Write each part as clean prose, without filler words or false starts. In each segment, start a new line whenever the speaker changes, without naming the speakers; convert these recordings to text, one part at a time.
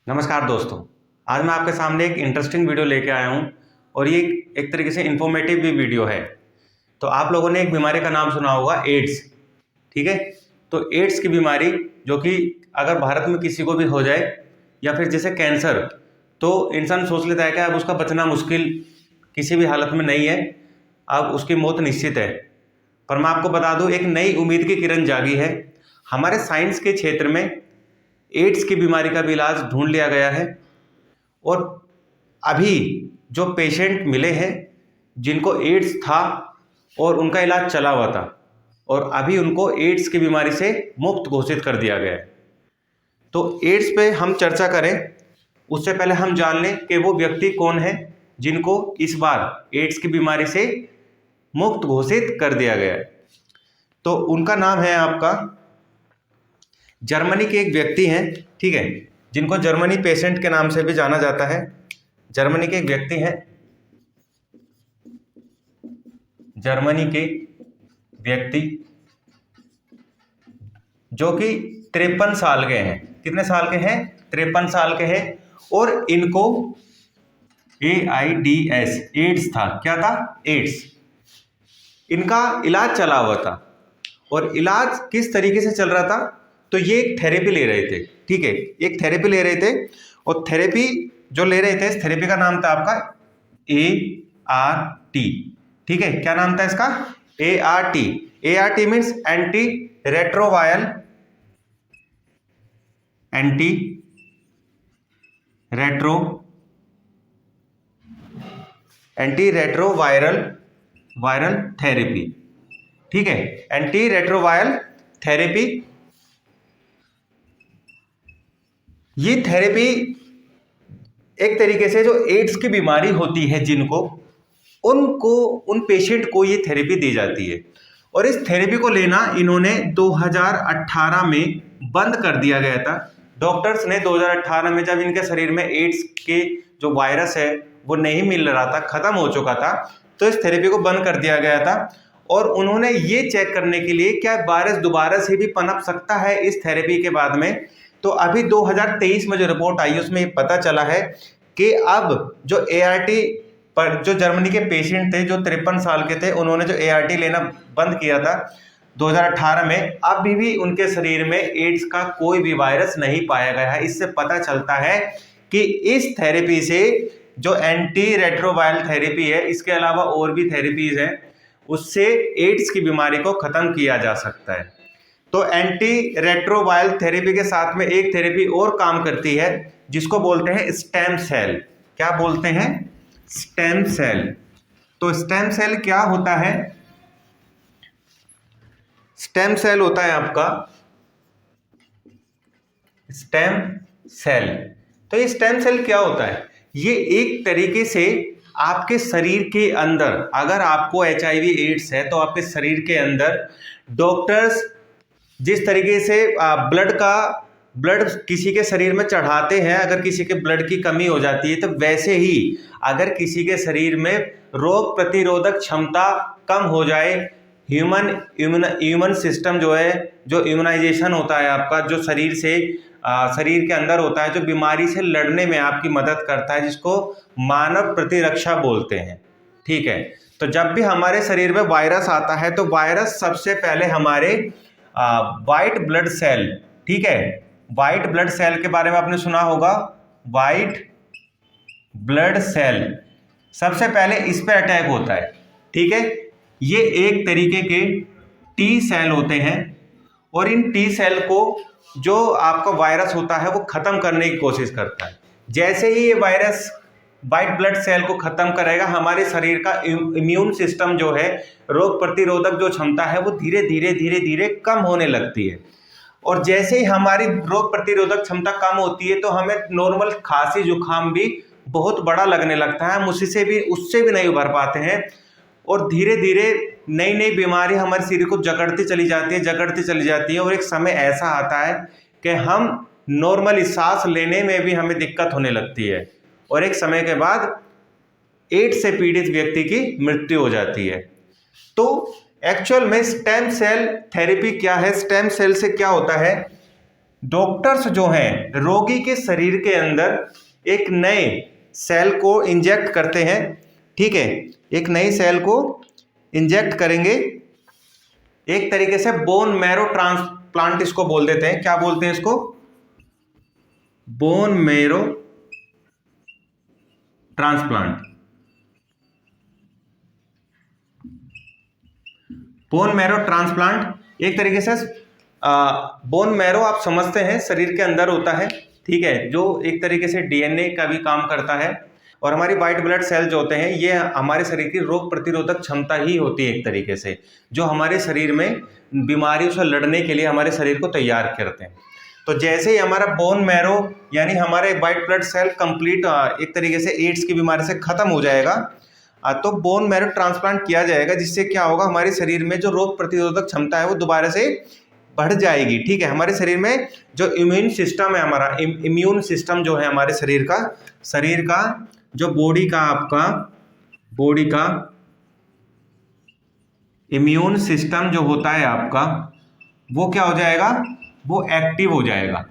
नमस्कार दोस्तों। आज मैं आपके सामने एक इंटरेस्टिंग वीडियो लेके आया हूँ और ये एक तरीके से इन्फॉर्मेटिव भी वीडियो है। तो आप लोगों ने एक बीमारी का नाम सुना होगा, एड्स। ठीक है। तो एड्स की बीमारी जो कि अगर भारत में किसी को भी हो जाए या फिर जैसे कैंसर, तो इंसान सोच लेता है कि अब उसका बचना मुश्किल किसी भी हालत में नहीं है, अब उसकी मौत निश्चित है। पर मैं आपको बता दूं, एक नई उम्मीद की किरण जागी है। हमारे साइंस के क्षेत्र में एड्स की बीमारी का भी इलाज ढूंढ लिया गया है और अभी जो पेशेंट मिले हैं जिनको एड्स था और उनका इलाज चला हुआ था और अभी उनको एड्स की बीमारी से मुक्त घोषित कर दिया गया है। तो एड्स पे हम चर्चा करें उससे पहले हम जान लें कि वो व्यक्ति कौन है जिनको इस बार एड्स की बीमारी से मुक्त घोषित कर दिया गया है। तो उनका नाम है आपका, जर्मनी के एक व्यक्ति हैं, ठीक है, जिनको जर्मनी पेशेंट के नाम से भी जाना जाता है। जर्मनी के एक व्यक्ति हैं, जर्मनी के व्यक्ति जो कि 53 साल के हैं। कितने साल के हैं? 53 साल के हैं और इनको AIDS एड्स था। क्या था? एड्स। इनका इलाज चला हुआ था और इलाज किस तरीके से चल रहा था? तो ये एक थेरेपी ले रहे थे, ठीक है, एक थेरेपी ले रहे थे और थेरेपी जो ले रहे थे, इस थेरेपी का नाम था आपका ART। ठीक है, क्या नाम था इसका? ART। ART means anti retroviral viral therapy. ठीक है, एंटी रेट्रोवायरल थेरेपी। ये थेरेपी एक तरीके से जो एड्स की बीमारी होती है जिनको, उनको, उन पेशेंट को ये थेरेपी दी जाती है और इस थेरेपी को लेना इन्होंने 2018 में बंद कर दिया गया था। डॉक्टर्स ने 2018 में, जब इनके शरीर में एड्स के जो वायरस है वो नहीं मिल रहा था, खत्म हो चुका था, तो इस थेरेपी को बंद कर दिया गया था। और उन्होंने ये चेक करने के लिए क्या वायरस दोबारा से भी पनप सकता है इस थेरेपी के बाद में, तो अभी 2023 में जो रिपोर्ट आई उसमें पता चला है कि अब जो ART पर जो जर्मनी के पेशेंट थे जो 53 साल के थे, उन्होंने जो ART लेना बंद किया था 2018 में, अभी भी उनके शरीर में एड्स का कोई भी वायरस नहीं पाया गया है। इससे पता चलता है कि इस थेरेपी से, जो एंटी रेट्रोवायरल थेरेपी है, इसके अलावा और भी थेरेपीज हैं, उससे एड्स की बीमारी को खत्म किया जा सकता है। तो एंटी रेट्रोवायरल थेरेपी के साथ में एक थेरेपी और काम करती है जिसको बोलते हैं स्टेम सेल। क्या बोलते हैं? Stem cell. तो स्टेम सेल क्या होता है? स्टेम सेल होता है आपका स्टेम सेल। तो ये स्टेम सेल क्या होता है? ये एक तरीके से आपके शरीर के अंदर, अगर आपको HIV एड्स है तो आपके शरीर के अंदर डॉक्टर्स जिस तरीके से ब्लड किसी के शरीर में चढ़ाते हैं, अगर किसी के ब्लड की कमी हो जाती है, तो वैसे ही अगर किसी के शरीर में रोग प्रतिरोधक क्षमता कम हो जाए, ह्यूमन सिस्टम जो है, जो इम्यूनाइजेशन होता है आपका, जो शरीर के अंदर होता है, जो बीमारी से लड़ने में आपकी मदद करता है, जिसको मानव प्रतिरक्षा बोलते हैं। ठीक है, तो जब भी हमारे शरीर में वायरस आता है तो वायरस सबसे पहले हमारे वाइट ब्लड सेल, ठीक है, वाइट ब्लड सेल के बारे में आपने सुना होगा, वाइट ब्लड सेल सबसे पहले इस पे अटैक होता है। ठीक है, ये एक तरीके के टी सेल होते हैं और इन टी सेल को जो आपका वायरस होता है वो खत्म करने की कोशिश करता है। जैसे ही ये वायरस वाइट ब्लड सेल को खत्म करेगा, हमारे शरीर का इम्यून सिस्टम जो है, रोग प्रतिरोधक जो क्षमता है, वो धीरे धीरे कम होने लगती है। और जैसे ही हमारी रोग प्रतिरोधक क्षमता कम होती है तो हमें नॉर्मल खांसी जुकाम भी बहुत बड़ा लगने लगता है, हम उससे भी नहीं उभर पाते हैं और धीरे धीरे नई नई बीमारी हमारे शरीर को जकड़ती चली जाती है और एक समय ऐसा आता है कि हम नॉर्मली सांस लेने में भी हमें दिक्कत होने लगती है और एक समय के बाद एड्स से पीड़ित व्यक्ति की मृत्यु हो जाती है। तो एक्चुअल में स्टेम सेल थेरेपी क्या है? स्टेम सेल से क्या होता है डॉक्टर्स जो हैं रोगी के शरीर के अंदर एक नए सेल को इंजेक्ट करते हैं, ठीक है, एक नई सेल को इंजेक्ट करेंगे, एक तरीके से बोन मैरो ट्रांसप्लांट इसको बोल देते हैं। क्या बोलते हैं इसको? Bone marrow transplant. Bone marrow transplant एक तरीके से बोन मैरो आप समझते हैं शरीर के अंदर होता है, ठीक है, जो एक तरीके से डीएनए का भी काम करता है। और हमारी वाइट ब्लड सेल जो होते हैं ये हमारे शरीर की रोग प्रतिरोधक क्षमता ही होती है एक तरीके से, जो हमारे शरीर में बीमारियों से लड़ने के लिए हमारे शरीर को तैयार करते हैं। तो जैसे ही हमारा बोन मैरो यानी हमारे वाइट ब्लड सेल कंप्लीट एक तरीके से एड्स की बीमारी से खत्म हो जाएगा, तो बोन मैरो ट्रांसप्लांट किया जाएगा, जिससे क्या होगा, हमारे शरीर में जो रोग प्रतिरोधक क्षमता है वो दोबारा से बढ़ जाएगी, ठीक है। हमारे शरीर में जो इम्यून सिस्टम है, हमारा इम्यून सिस्टम जो है हमारे शरीर का जो बॉडी का इम्यून सिस्टम जो होता है आपका, वो क्या हो जाएगा, वो एक्टिव हो जाएगा।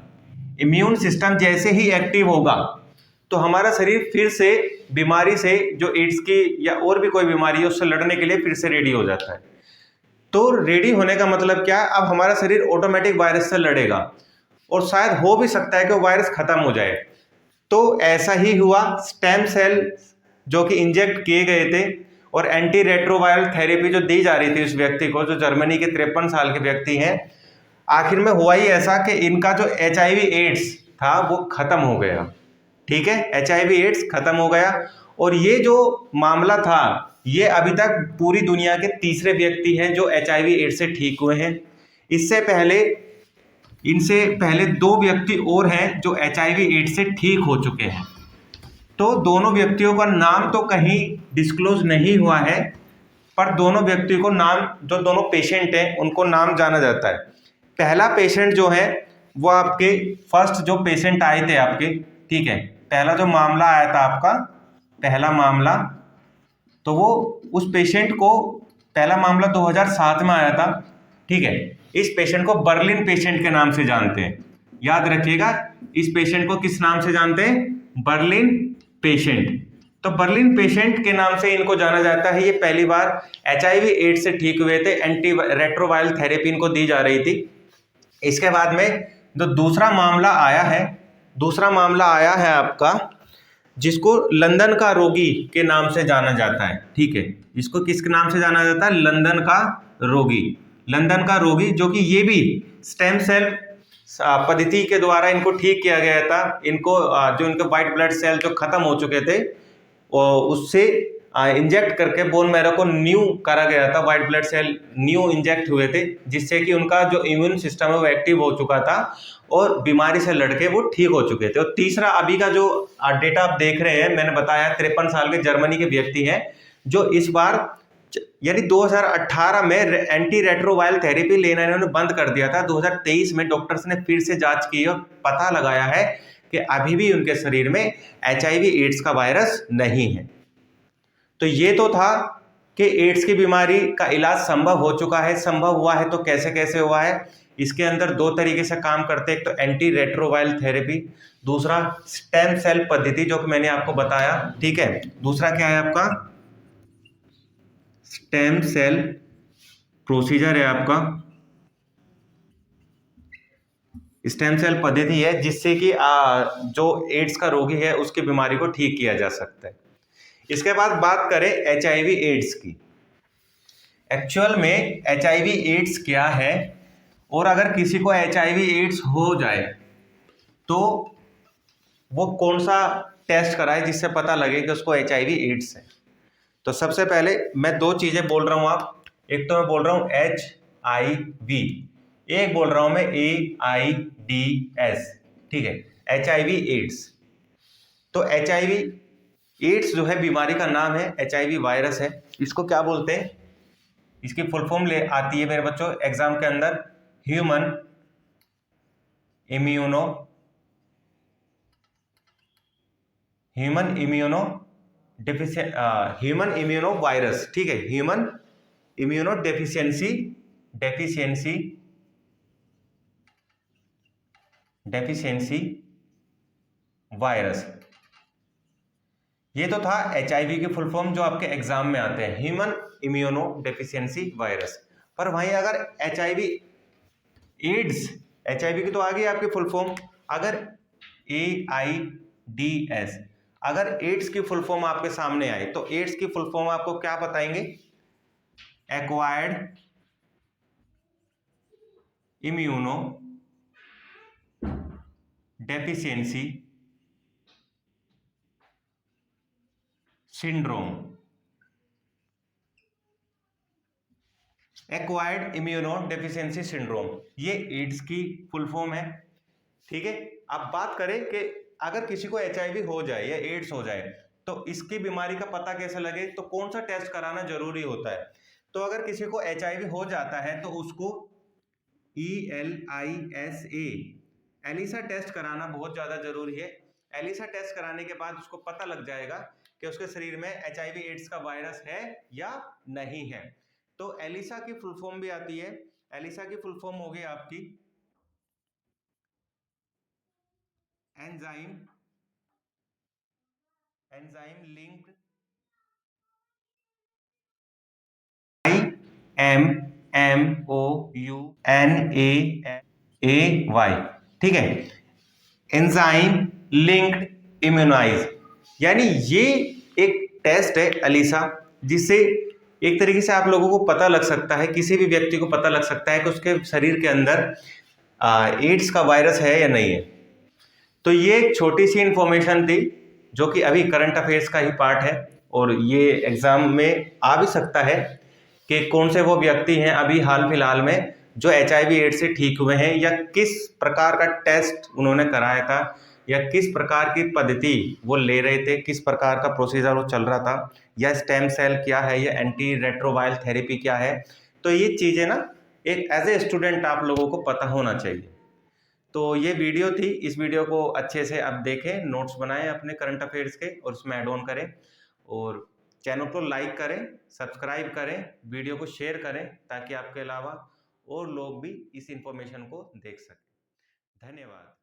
इम्यून सिस्टम जैसे ही एक्टिव होगा तो हमारा शरीर फिर से बीमारी से, जो एड्स की या और भी कोई बीमारी है उससे लड़ने के लिए फिर से रेडी हो जाता है। तो रेडी होने का मतलब क्या, अब हमारा शरीर ऑटोमेटिक वायरस से लड़ेगा और शायद हो भी सकता है कि वो वायरस खत्म हो जाए। तो ऐसा ही हुआ, स्टेम सेल जो कि इंजेक्ट किए गए थे और एंटी रेट्रोवायरल थेरेपी जो दी जा रही थी उस व्यक्ति को, जो जर्मनी के 53 साल के व्यक्ति हैं, आखिर में हुआ ही ऐसा कि इनका जो HIV एड्स था वो खत्म हो गया, ठीक है, HIV एड्स खत्म हो गया। और ये जो मामला था ये अभी तक पूरी दुनिया के तीसरे व्यक्ति हैं जो HIV एड्स से ठीक हुए हैं। इनसे पहले 2 व्यक्ति और हैं जो HIV एड्स से ठीक हो चुके हैं। तो दोनों व्यक्तियों का नाम तो कहीं डिस्क्लोज नहीं हुआ है, पर दोनों व्यक्तियों को नाम, जो दोनों पेशेंट हैं उनको नाम जाना जाता है। पहला पेशेंट जो है वो आपके फर्स्ट जो पेशेंट आए थे आपके, ठीक है, पहला जो मामला आया था आपका, पहला मामला, तो वो उस पेशेंट को, पहला मामला 2007 में आया था, ठीक है। इस पेशेंट को बर्लिन पेशेंट के नाम से जानते हैं, याद रखिएगा, इस पेशेंट को किस नाम से जानते हैं, बर्लिन पेशेंट। तो बर्लिन पेशेंट के नाम से इनको जाना जाता है। ये पहली बार HIV एड्स से ठीक हुए थे, एंटी रेट्रोवायरल थेरेपी इनको दी जा रही थी। इसके बाद में जो दूसरा मामला आया है आपका, जिसको लंदन का रोगी के नाम से जाना जाता है, ठीक है, इसको किसके नाम से जाना जाता है, लंदन का रोगी, जो कि ये भी स्टेम सेल पद्धति के द्वारा इनको ठीक किया गया था। इनको जो इनके वाइट ब्लड सेल जो खत्म हो चुके थे उससे इंजेक्ट करके बोन मैरो को न्यू करा गया था, white blood cell new inject हुए थे, जिससे कि उनका जो इम्यून सिस्टम है वो एक्टिव हो चुका था और बीमारी से लड़के वो ठीक हो चुके थे। और तीसरा अभी का जो डेटा आप देख रहे हैं, मैंने बताया 53 साल के जर्मनी के व्यक्ति हैं जो इस बार यानी 2018 में एंटी रेट्रोवायरल थेरेपी लेना इन्होंने बंद कर दिया था। 2023 में डॉक्टर्स ने फिर से जांच की और पता लगाया है कि अभी भी उनके शरीर में HIV एड्स का वायरस नहीं है। तो ये तो था कि एड्स की बीमारी का इलाज संभव हो चुका है, संभव हुआ है तो कैसे कैसे हुआ है। इसके अंदर 2 तरीके से काम करते हैं, एक तो एंटी रेट्रोवायरल थेरेपी, दूसरा स्टेम सेल पद्धति जो कि मैंने आपको बताया, ठीक है। दूसरा क्या है आपका, स्टेम सेल प्रोसीजर है आपका, स्टेम सेल पद्धति है जिससे कि जो एड्स का रोगी है उसकी बीमारी को ठीक किया जा सकता है। इसके बाद बात करें HIV एड्स की। एक्चुअल में HIV एड्स क्या है, और अगर किसी को HIV एड्स हो जाए तो वो कौन सा टेस्ट कराए जिससे पता लगे कि उसको HIV एड्स है। तो सबसे पहले मैं 2 चीज़ें बोल रहा हूँ आप, एक तो मैं बोल रहा हूँ HIV, एक बोल रहा हूँ मैं AIDS, ठीक है, HIV एड्स। तो HIV एड्स जो है बीमारी का नाम है, HIV वायरस है। इसको क्या बोलते हैं, इसकी फुल फॉर्म ले आती है मेरे बच्चों एग्जाम के अंदर, ह्यूमन इम्यूनो वायरस, ठीक है, human immuno deficiency deficiency virus. ये तो था HIV की फुल फॉर्म जो आपके एग्जाम में आते हैं, ह्यूमन इम्यूनो डेफिशिएंसी वायरस। पर वहीं अगर HIV एड्स, HIV की तो आ गई आपकी फुल फॉर्म, अगर AIDS, अगर एड्स की फुल फॉर्म आपके सामने आए तो एड्स की फुल फॉर्म आपको क्या बताएंगे? Acquired immuno deficiency syndrome. Acquired immuno deficiency syndrome, ये एड्स की फुल फॉर्म है। ठीक है, अब बात करें कि अगर किसी को HIV हो जाए या एड्स हो जाए तो इसकी बीमारी का पता कैसे लगे, तो कौन सा टेस्ट कराना जरूरी होता है? तो अगर किसी को HIV हो जाता है तो उसको ELISA एलिसा टेस्ट कराना बहुत ज्यादा जरूरी है। एलिसा टेस्ट कराने के बाद उसको पता लग जाएगा कि उसके शरीर में HIV एड्स का वायरस है या नहीं है। तो एलिसा की फुल फॉर्म भी आती है, एलिसा की फुल फॉर्म होगी आपकी एंजाइम लिंक्ड IMMOUNAAY, ठीक है, एंजाइम लिंक्ड इम्यूनाइज, यानी ये एक टेस्ट है एलिसा, जिससे एक तरीके से आप लोगों को पता लग सकता है, किसी भी व्यक्ति को पता लग सकता है कि उसके शरीर के अंदर एड्स का वायरस है या नहीं है। तो ये एक छोटी सी इंफॉर्मेशन थी जो कि अभी करंट अफेयर्स का ही पार्ट है, और ये एग्जाम में आ भी सकता है कि कौन से वो व्यक्ति हैं अभी हाल फिलहाल में जो HIV एड्स से ठीक हुए हैं, या किस प्रकार का टेस्ट उन्होंने कराया था, या किस प्रकार की पद्धति वो ले रहे थे, किस प्रकार का प्रोसीजर वो चल रहा था, या स्टेम सेल क्या है, या एंटी रेट्रोवायरल थेरेपी क्या है। तो ये चीज़ें ना एक एज ए स्टूडेंट आप लोगों को पता होना चाहिए। तो ये वीडियो थी, इस वीडियो को अच्छे से आप देखें, नोट्स बनाएं अपने करंट अफेयर्स के और उसमें ऐड ऑन करें, और चैनल को लाइक करें, सब्सक्राइब करें, वीडियो को शेयर करें ताकि आपके अलावा और लोग भी इस इंफॉर्मेशन को देख सकें। धन्यवाद।